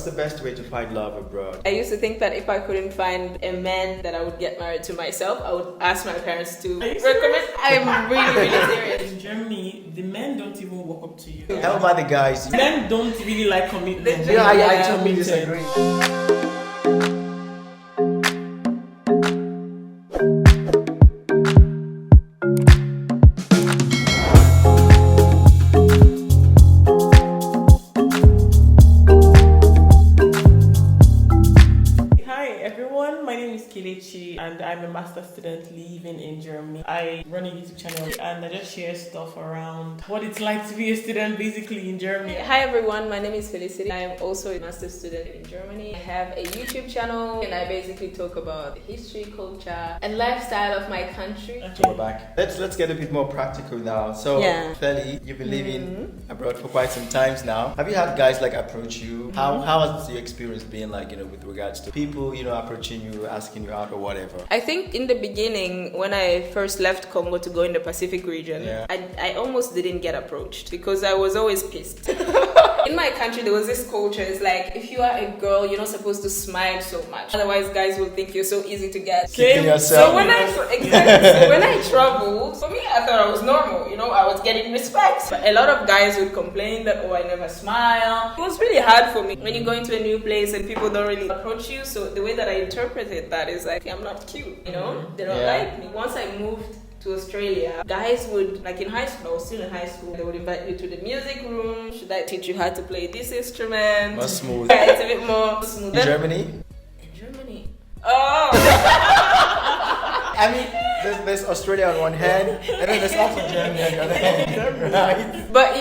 What's the best way to find love abroad? I used to think that if I couldn't find a man that I would get married to myself, I would ask my parents to recommend. I'm really, really serious. In Germany, the men don't even walk up to you. How about the guys? Men don't really like commitment. Yeah, I totally disagree. And I'm a master's student living in Germany. I run a YouTube channel and I just share stuff around what it's like to be a student basically in Germany. Hi everyone, my name is Felicity. I am also a master's student in Germany. I have a YouTube channel and I basically talk about the history, culture and lifestyle of my country. Okay. We're back. Let's get a bit more practical now. So Feli, you've been living abroad for quite some times now. Have you had guys like approach you? How has your experience been like, with regards to people, approaching you, asking you out or whatever? I think in the beginning, when I first left Congo to go in the Pacific region, I almost didn't get approached because I was always pissed. In my country, there was this culture. It's like, if you are a girl, you're not supposed to smile so much. Otherwise, guys will think you're so easy to get. So when I traveled, for me, I thought I was normal. I was getting respect. But a lot of guys would complain that, I never smile. It was really hard for me when you go into a new place and people don't really approach you. So the way that I interpreted that is like, I'm not cute, they don't like me. Once I moved to Australia, guys would, like in high school, I was still in high school, they would invite me to the music room. Should I teach you how to play this instrument? More smooth. It's a bit more smooth. In Germany? In Germany. Oh! I mean, there's Australia on one hand, and then there's also Germany on the other hand, right? But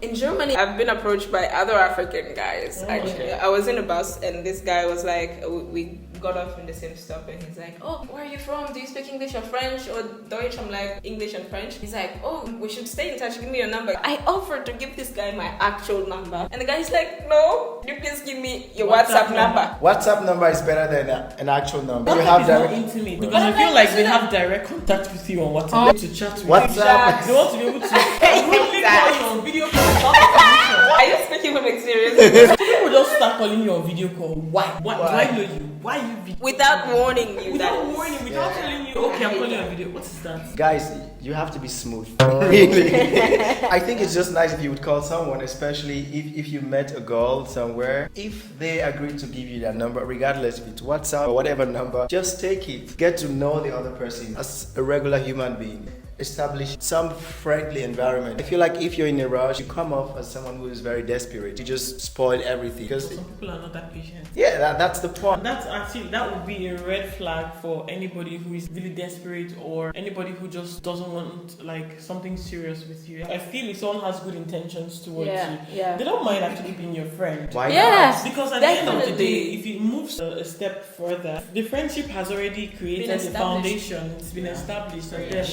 in Germany, I've been approached by other African guys, actually. I was in a bus, and this guy was like, we got off in the same stop, and he's like, where are you from? Do you speak English or French or Deutsch? I'm like, English and French. He's like, we should stay in touch, give me your number. I offered to give this guy my actual number, and the guy's like, no, you please give me your WhatsApp number. WhatsApp number is better than an actual number. You have direct intimate because I feel like they have direct contact with you on WhatsApp to chat with WhatsApp. They want to be able to really call you on video call. Are you speaking from experience? People just start calling you on video call. Why? Do I know you? Why you video? Without warning you. Without telling you, okay, I'm calling you on video. What is that? Guys, you have to be smooth. Really. I think it's just nice if you would call someone, especially if you met a girl somewhere. If they agreed to give you their number, regardless if it's WhatsApp or whatever number, just take it. Get to know the other person as a regular human being. Establish some friendly environment. I feel like if you're in a rush, you come off as someone who is very desperate. You just spoil everything. Because some people are not that patient. Yeah, that's the point. That would be a red flag for anybody who is really desperate or anybody who just doesn't want like something serious with you. I feel if someone has good intentions towards you, they don't mind actually being your friend. Why not? Because at the end of the day, if it moves a step further, the friendship has already created a foundation. It's been established, and then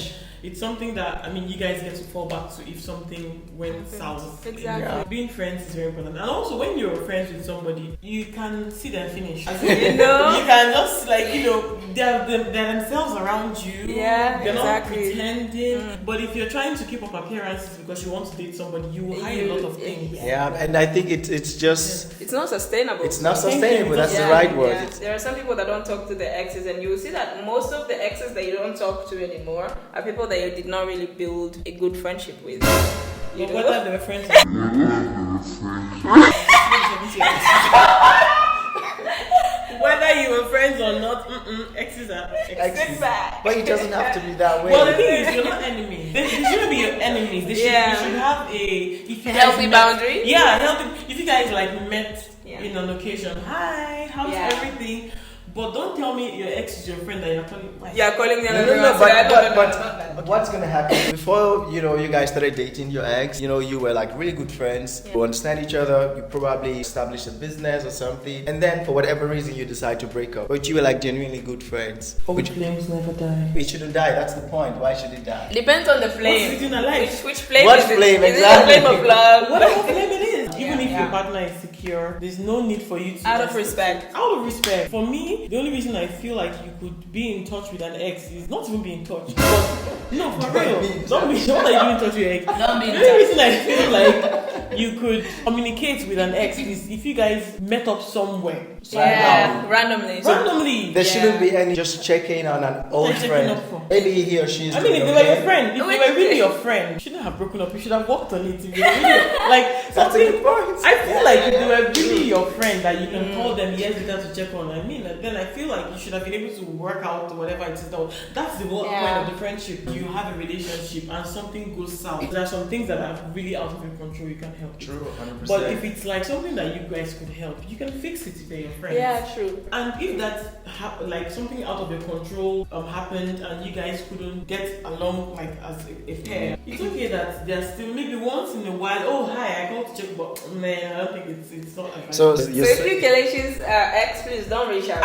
it's something that, you guys get to fall back to if something went south. Exactly. Being friends is very important. And also, when you're friends with somebody, you can see them finish. You can just, they're themselves around you. Yeah, they're not pretending. But if you're trying to keep up appearances because you want to date somebody, you will hide a lot of things. Yeah, and I think it's just... It's not sustainable. It's not sustainable, that's the right word. Yeah. There are some people that don't talk to their exes, and you will see that most of the exes that you don't talk to anymore are people that you did not really build a good friendship with. But whether they were friends whether you were friends or not, exes are exes. But it doesn't have to be that way. Well, the thing is, you're not enemies. They shouldn't be your enemies. They should have a healthy boundary. Yeah, healthy. If you guys met in an occasion, hi, how's everything? But don't tell me your ex is your friend that you're calling. You're calling me. But what's gonna happen before you guys started dating your ex? You were like really good friends. You understand each other. You probably established a business or something, and then for whatever reason you decide to break up. But you were like genuinely good friends. Which flames never die. It shouldn't die. That's the point. Why should it die? Depends on the flame. What's in a life? Which flame? What flame exactly? Is it a flame of love? Whatever flame it is. Even if your partner is secure, there's no need for you to... Out of respect. For me, the only reason I feel like you could be in touch with an ex is not even be in touch. No, for real. Don't be in touch with your ex. Don't be in touch. The only reason I feel like you could communicate with an ex is if you guys met up somewhere. Randomly. There shouldn't be any just checking on an old friend. Maybe he or she is. I mean, if they were your friend, if they were really your friend, you shouldn't have broken up. You should have worked on it. If they were really, like that's a good point. I feel like if they were really your friend, that you can call them years later to check on. I mean, then I feel like you should have been able to work out whatever it is. That's the whole point of the friendship. You have a relationship and something goes south. There are some things that are really out of your control. You can help. True, 100%. But if it's like something that you guys could help, you can fix it if they're your friends. Yeah, true. And if that like something out of your control happened and you guys couldn't get along like as a pair, it's okay that they're still maybe once in a while. Oh hi, I called to check, but man, I don't think it's not. So if you Kelechi's ex, please don't reach out.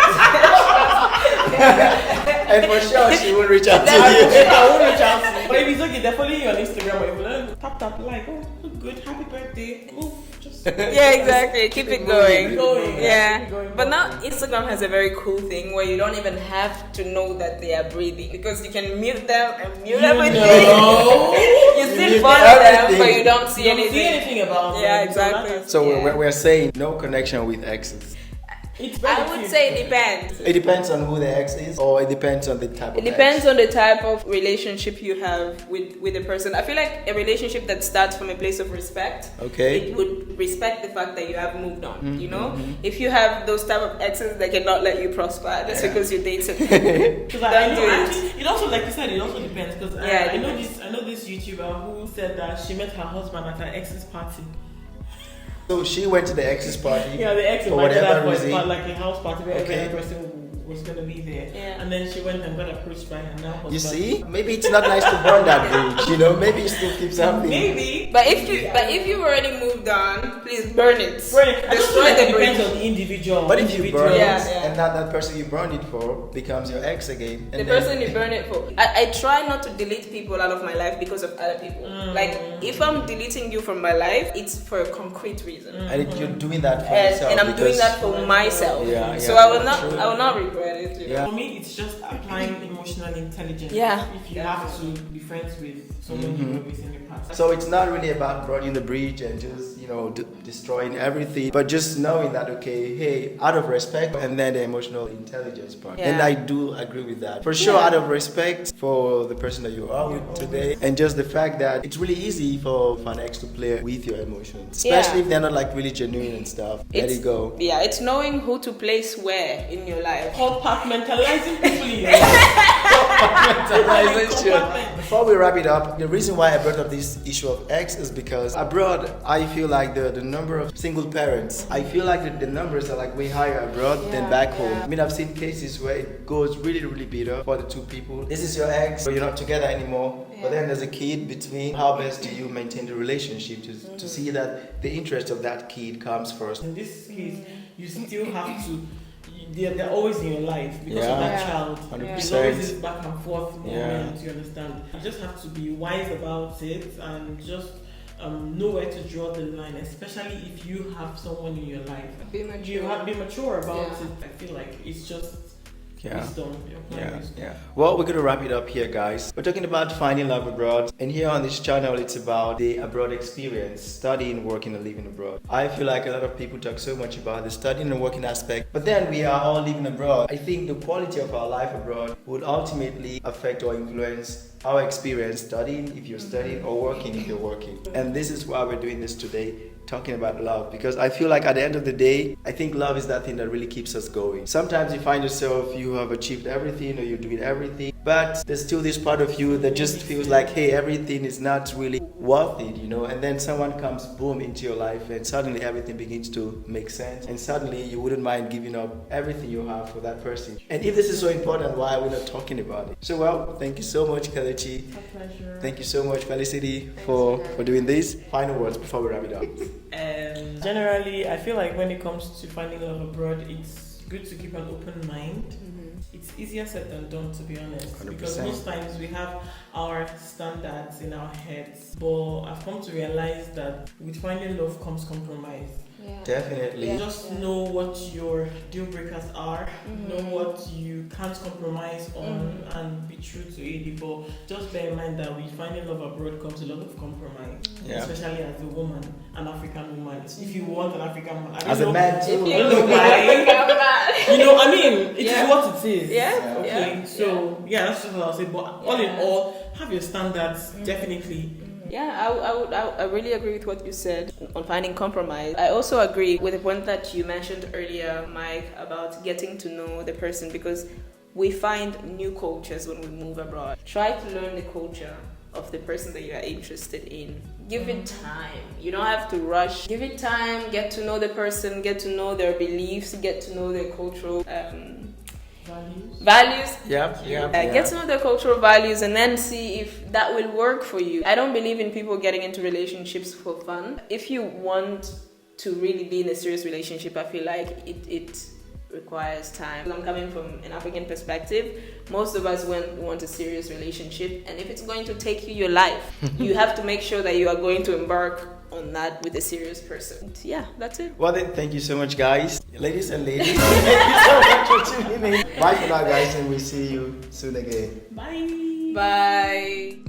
And for sure, she will reach out to you. I won't reach out to you. But if it's okay, they're following you on Instagram or even tap like, oh, good, happy birthday. Ooh, just yeah, exactly. Keep it going. Yeah. Going. But now Instagram has a very cool thing where you don't even have to know that they are breathing because you can mute them and mute everything. You still follow them, but you don't see anything. See anything about them. Yeah, exactly. So we're saying no connection with exes. I would say it depends. It depends on who the ex is, or it depends on the type of It depends on the type of relationship you have with the person. I feel like a relationship that starts from a place of respect, it would respect the fact that you have moved on, you know? If you have those type of exes that cannot let you prosper, that's because you dated them. Because I know actually, it also, like you said, it also depends. Because I know this YouTuber who said that she met her husband at her ex's party. So she went to the ex's party. Yeah, the ex for whatever reason. Like a house party where every other person was going to be there. Yeah. And then she went and got approached by her now husband. You see? Maybe it's not nice to burn that bridge, you know? Maybe it still keeps happening. Maybe. But if you've already moved on, please burn it. Destroy the depends on the individual. But if you burn it, and now that person you burned it for becomes your ex again. And the person you burn it for. I try not to delete people out of my life because of other people. Like, if I'm deleting you from my life, it's for a concrete reason. And you're doing that for yourself. And I'm doing that for myself. So I will not regret it. Yeah. For me, it's just applying emotional intelligence. Yeah. If you have to be friends with someone you were with in the past. So it's not really about burning the bridge and just, destroying everything, but just knowing that, okay, hey, out of respect, and then the emotional intelligence part. Yeah. And I do agree with that. For sure, out of respect for the person that you are with today, and just the fact that it's really easy for an ex to play with your emotions, especially if they're not like really genuine and stuff. Let it go. Yeah, it's knowing who to place where in your life. Compartmentalizing people in your life. Before we wrap it up, the reason why I brought up this issue of ex is because abroad, I feel like the number of single parents, I feel like the numbers are like way higher abroad than back home. I mean, I've seen cases where it goes really, really bitter for the two people. This is your ex, but you're not together anymore. But then there's a kid between. How best do you maintain the relationship to see that the interest of that kid comes first? In this case, you still have to. They're always in your life because of that child. 100%. It's always this back and forth moment, you understand. You just have to be wise about it and just know where to draw the line, especially if you have someone in your life. Be mature. You have to be mature about it. I feel like it's just wisdom. Well, we're going to wrap it up here, guys. We're talking about finding love abroad, and here on this channel it's about the abroad experience, studying, working and living abroad. I feel like a lot of people talk so much about the studying and working aspect, but then we are all living abroad. I think the quality of our life abroad would ultimately affect or influence our experience studying if you're studying or working if you're working. And this is why we're doing this today, talking about love, because I feel like at the end of the day, I think love is that thing that really keeps us going. Sometimes you find yourself, you have achieved everything or you're doing everything, but there's still this part of you that just feels like, hey, everything is not really worth it, and then someone comes boom into your life and suddenly everything begins to make sense, and suddenly you wouldn't mind giving up everything you have for that person. And if this is so important, why are we not talking about it? So well, thank you so much, Kelechi. A pleasure. Thank you so much, Felicity, for doing this. Final words before we wrap it up. Generally, I feel like when it comes to finding love abroad, it's good to keep an open mind. It's easier said than done, to be honest. 100%. Because most times we have our standards in our heads. But I've come to realize that with finding love comes compromise. Definitely. Just know what your deal breakers are, know what you can't compromise on, and be true to it. But just bear in mind that with finding love abroad comes a lot of compromise, especially as a woman, an African woman. If you want an African man, as a man too. I don't know why. You know, I mean, it is what it is. Okay. So that's just what I'll say. But all in all, have your standards, definitely. Yeah, I really agree with what you said on finding compromise. I also agree with the point that you mentioned earlier, Mike, about getting to know the person, because we find new cultures when we move abroad. Try to learn the culture of the person that you are interested in. Give it time. You don't have to rush. Give it time, get to know the person, get to know their beliefs, get to know their cultural values. Get to know their cultural values and then see if that will work for you. I don't believe in people getting into relationships for fun. If you want to really be in a serious relationship, I feel like it requires time. I'm coming from an African perspective. Most of us want a serious relationship, and if it's going to take you your life, you have to make sure that you are going to embark on that with a serious person. Yeah, that's it. Well then, thank you so much, guys. Ladies and ladies, thank you so much for tuning in. Bye for now, guys, and we'll see you soon again. Bye. Bye.